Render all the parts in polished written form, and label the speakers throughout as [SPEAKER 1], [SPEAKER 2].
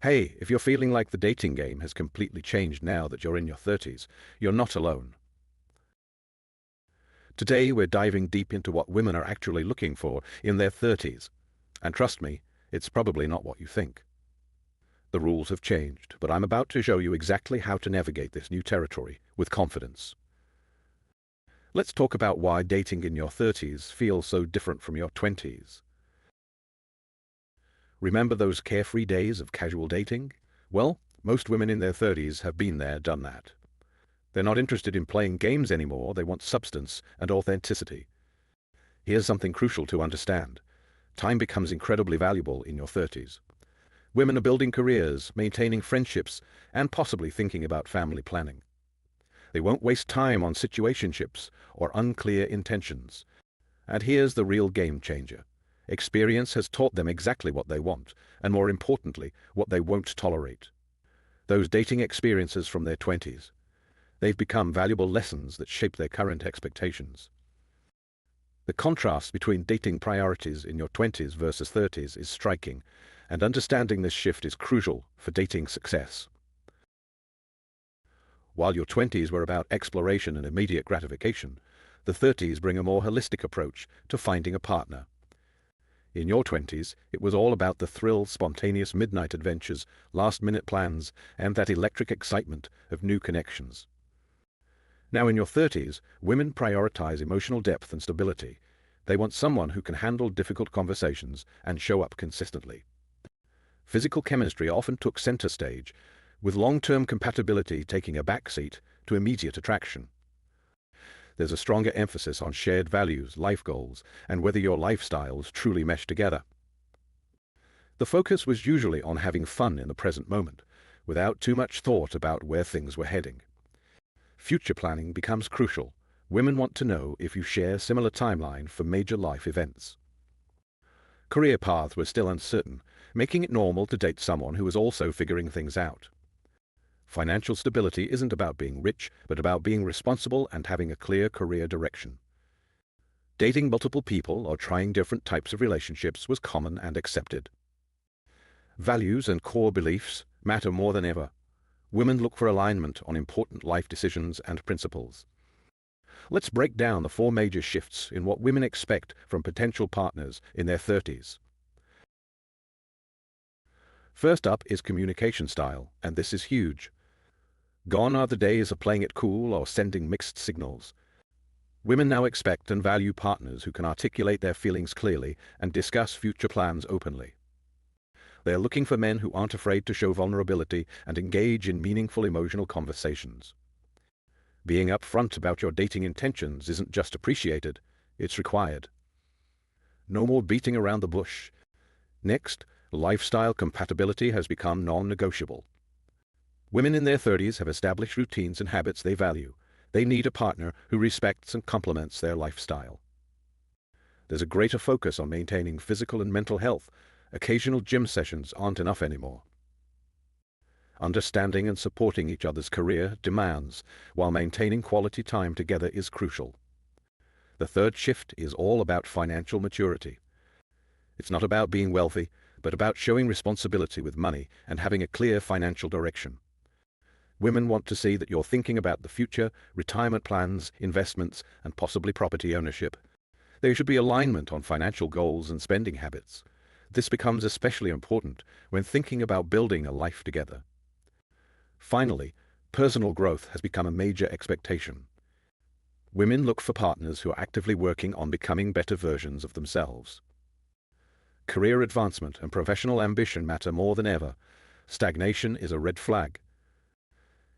[SPEAKER 1] Hey, if you're feeling like the dating game has completely changed now that you're in your 30s, you're not alone. Today we're diving deep into what women are actually looking for in their 30s. And trust me, it's probably not what you think. The rules have changed, but I'm about to show you exactly how to navigate this new territory with confidence. Let's talk about why dating in your 30s feels so different from your 20s. Remember those carefree days of casual dating? Well, most women in their 30s have been there, done that. They're not interested in playing games anymore, they want substance and authenticity. Here's something crucial to understand. Time becomes incredibly valuable in your 30s. Women are building careers, maintaining friendships, and possibly thinking about family planning. They won't waste time on situationships or unclear intentions. And here's the real game changer. Experience has taught them exactly what they want, and more importantly, what they won't tolerate. Those dating experiences from their 20s. They've become valuable lessons that shape their current expectations. The contrast between dating priorities in your 20s versus 30s is striking, and understanding this shift is crucial for dating success. While your 20s were about exploration and immediate gratification, the 30s bring a more holistic approach to finding a partner. In your 20s, it was all about the thrill, spontaneous midnight adventures, last-minute plans, and that electric excitement of new connections. Now in your 30s, women prioritize emotional depth and stability. They want someone who can handle difficult conversations and show up consistently. Physical chemistry often took center stage, with long-term compatibility taking a backseat to immediate attraction. There's a stronger emphasis on shared values, life goals, and whether your lifestyles truly mesh together. The focus was usually on having fun in the present moment, without too much thought about where things were heading. Future planning becomes crucial. Women want to know if you share a similar timeline for major life events. Career paths were still uncertain, making it normal to date someone who was also figuring things out. Financial stability isn't about being rich, but about being responsible and having a clear career direction. Dating multiple people or trying different types of relationships was common and accepted. Values and core beliefs matter more than ever. Women look for alignment on important life decisions and principles. Let's break down the 4 major shifts in what women expect from potential partners in their 30s. First up is communication style, and this is huge. Gone are the days of playing it cool or sending mixed signals. Women now expect and value partners who can articulate their feelings clearly and discuss future plans openly. They are looking for men who aren't afraid to show vulnerability and engage in meaningful emotional conversations. Being upfront about your dating intentions isn't just appreciated, it's required. No more beating around the bush. Next, lifestyle compatibility has become non-negotiable. Women in their 30s have established routines and habits they value. They need a partner who respects and complements their lifestyle. There's a greater focus on maintaining physical and mental health. Occasional gym sessions aren't enough anymore. Understanding and supporting each other's career demands, while maintaining quality time together is crucial. The third shift is all about financial maturity. It's not about being wealthy, but about showing responsibility with money and having a clear financial direction. Women want to see that you're thinking about the future, retirement plans, investments, and possibly property ownership. There should be alignment on financial goals and spending habits. This becomes especially important when thinking about building a life together. Finally, personal growth has become a major expectation. Women look for partners who are actively working on becoming better versions of themselves. Career advancement and professional ambition matter more than ever. Stagnation is a red flag.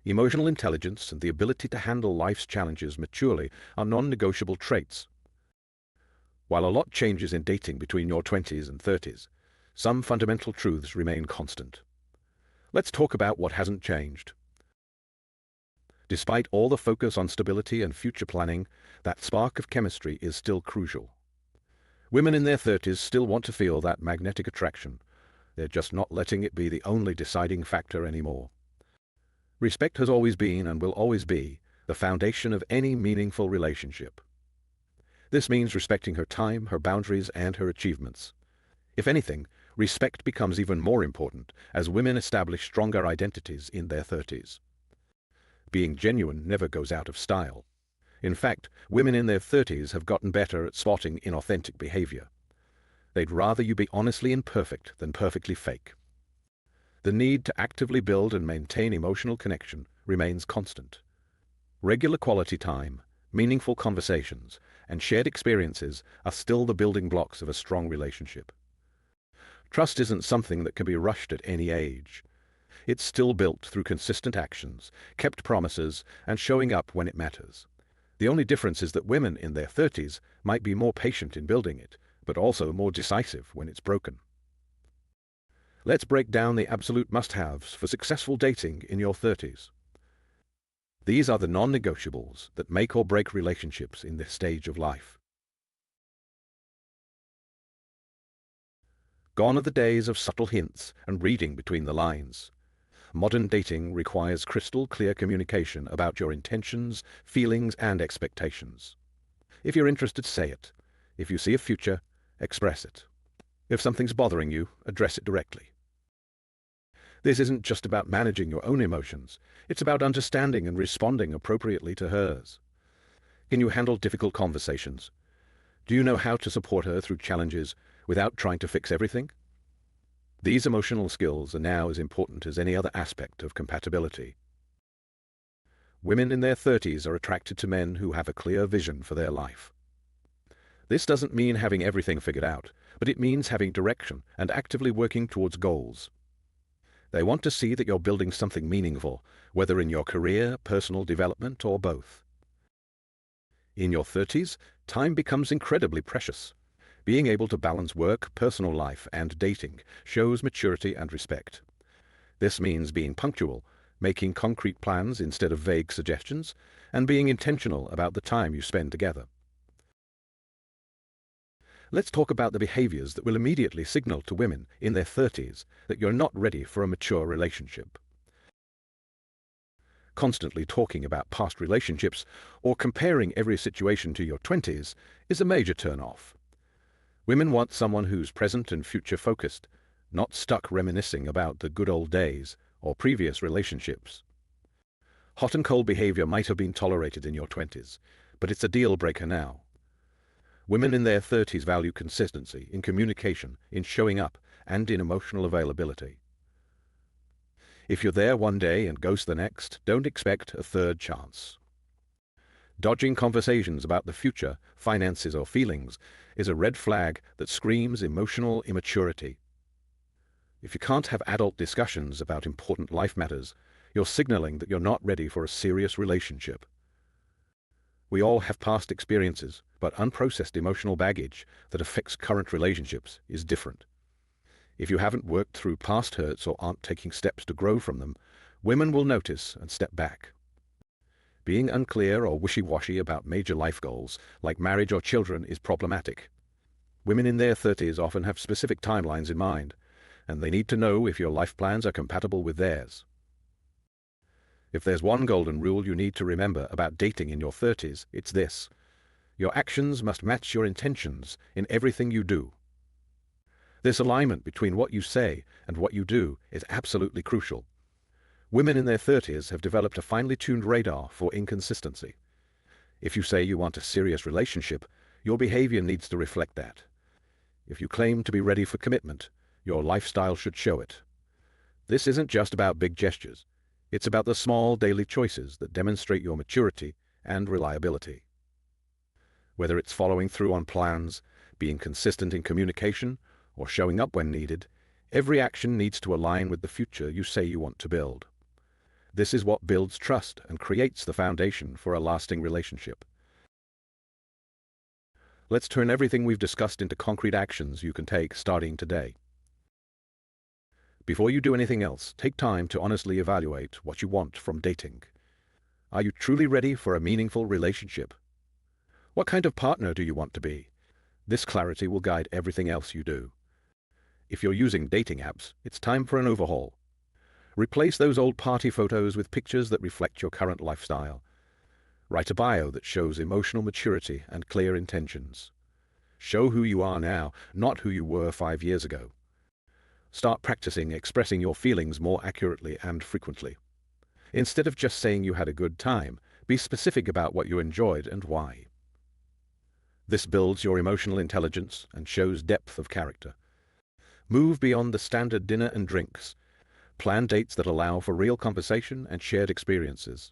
[SPEAKER 1] Emotional intelligence and the ability to handle life's challenges maturely are non-negotiable traits. While a lot changes in dating between your 20s and 30s, some fundamental truths remain constant. Let's talk about what hasn't changed. Despite all the focus on stability and future planning, that spark of chemistry is still crucial. Women in their 30s still want to feel that magnetic attraction. They're just not letting it be the only deciding factor anymore. Respect has always been and will always be the foundation of any meaningful relationship. This means respecting her time, her boundaries, and her achievements. If anything, Respect becomes even more important as women establish stronger identities in their 30s. Being genuine never goes out of style. In fact, women in their 30s have gotten better at spotting inauthentic behavior. They'd rather you be honestly imperfect than perfectly fake. The need to actively build and maintain emotional connection remains constant. Regular quality time, meaningful conversations, and shared experiences are still the building blocks of a strong relationship. Trust isn't something that can be rushed at any age. It's still built through consistent actions, kept promises, and showing up when it matters. The only difference is that women in their 30s might be more patient in building it, but also more decisive when it's broken. Let's break down the absolute must-haves for successful dating in your 30s. These are the non-negotiables that make or break relationships in this stage of life. Gone are the days of subtle hints and reading between the lines. Modern dating requires crystal clear communication about your intentions, feelings, and expectations. If you're interested, say it. If you see a future, express it. If something's bothering you, address it directly. This isn't just about managing your own emotions. It's about understanding and responding appropriately to hers. Can you handle difficult conversations? Do you know how to support her through challenges without trying to fix everything? These emotional skills are now as important as any other aspect of compatibility. Women in their 30s are attracted to men who have a clear vision for their life. This doesn't mean having everything figured out, but it means having direction and actively working towards goals. They want to see that you're building something meaningful, whether in your career, personal development, or both. In your 30s, time becomes incredibly precious. Being able to balance work, personal life, and dating shows maturity and respect. This means being punctual, making concrete plans instead of vague suggestions, and being intentional about the time you spend together. Let's talk about the behaviors that will immediately signal to women in their 30s that you're not ready for a mature relationship. Constantly talking about past relationships or comparing every situation to your 20s is a major turn-off. Women want someone who's present and future-focused, not stuck reminiscing about the good old days or previous relationships. Hot and cold behavior might have been tolerated in your 20s, but it's a deal-breaker now. Women in their 30s value consistency in communication, in showing up, and in emotional availability. If you're there one day and ghost the next, don't expect a third chance. Dodging conversations about the future, finances, or feelings is a red flag that screams emotional immaturity. If you can't have adult discussions about important life matters, you're signaling that you're not ready for a serious relationship. We all have past experiences, but unprocessed emotional baggage that affects current relationships is different. If you haven't worked through past hurts or aren't taking steps to grow from them, women will notice and step back. Being unclear or wishy-washy about major life goals, like marriage or children, is problematic. Women in their 30s often have specific timelines in mind, and they need to know if your life plans are compatible with theirs. If there's one golden rule you need to remember about dating in your 30s, it's this: your actions must match your intentions in everything you do. This alignment between what you say and what you do is absolutely crucial. Women in their 30s have developed a finely tuned radar for inconsistency. If you say you want a serious relationship, your behavior needs to reflect that. If you claim to be ready for commitment, your lifestyle should show it. This isn't just about big gestures. It's about the small daily choices that demonstrate your maturity and reliability. Whether it's following through on plans, being consistent in communication, or showing up when needed, every action needs to align with the future you say you want to build. This is what builds trust and creates the foundation for a lasting relationship. Let's turn everything we've discussed into concrete actions you can take starting today. Before you do anything else, take time to honestly evaluate what you want from dating. Are you truly ready for a meaningful relationship? What kind of partner do you want to be? This clarity will guide everything else you do. If you're using dating apps, it's time for an overhaul. Replace those old party photos with pictures that reflect your current lifestyle. Write a bio that shows emotional maturity and clear intentions. Show who you are now, not who you were 5 years ago. Start practicing expressing your feelings more accurately and frequently. Instead of just saying you had a good time, be specific about what you enjoyed and why. This builds your emotional intelligence and shows depth of character. Move beyond the standard dinner and drinks. Plan dates that allow for real conversation and shared experiences.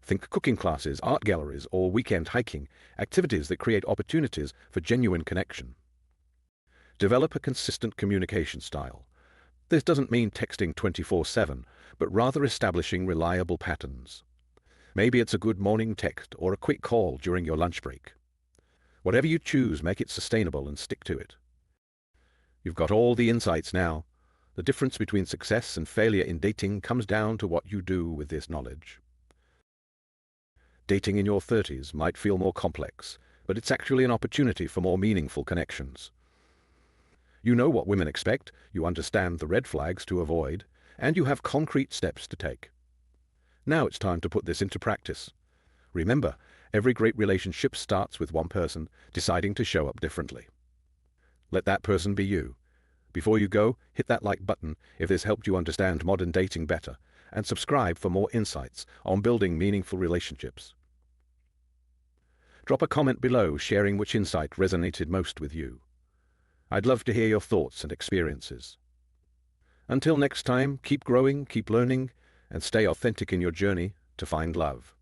[SPEAKER 1] Think cooking classes, art galleries, or weekend hiking, activities that create opportunities for genuine connection. Develop a consistent communication style. This doesn't mean texting 24/7, but rather establishing reliable patterns. Maybe it's a good morning text or a quick call during your lunch break. Whatever you choose, make it sustainable and stick to it. You've got all the insights now. The difference between success and failure in dating comes down to what you do with this knowledge. Dating in your 30s might feel more complex, but it's actually an opportunity for more meaningful connections. You know what women expect, you understand the red flags to avoid, and you have concrete steps to take. Now it's time to put this into practice. Remember, every great relationship starts with one person deciding to show up differently. Let that person be you. Before you go, hit that like button if this helped you understand modern dating better, and subscribe for more insights on building meaningful relationships. Drop a comment below sharing which insight resonated most with you. I'd love to hear your thoughts and experiences. Until next time, keep growing, keep learning, and stay authentic in your journey to find love.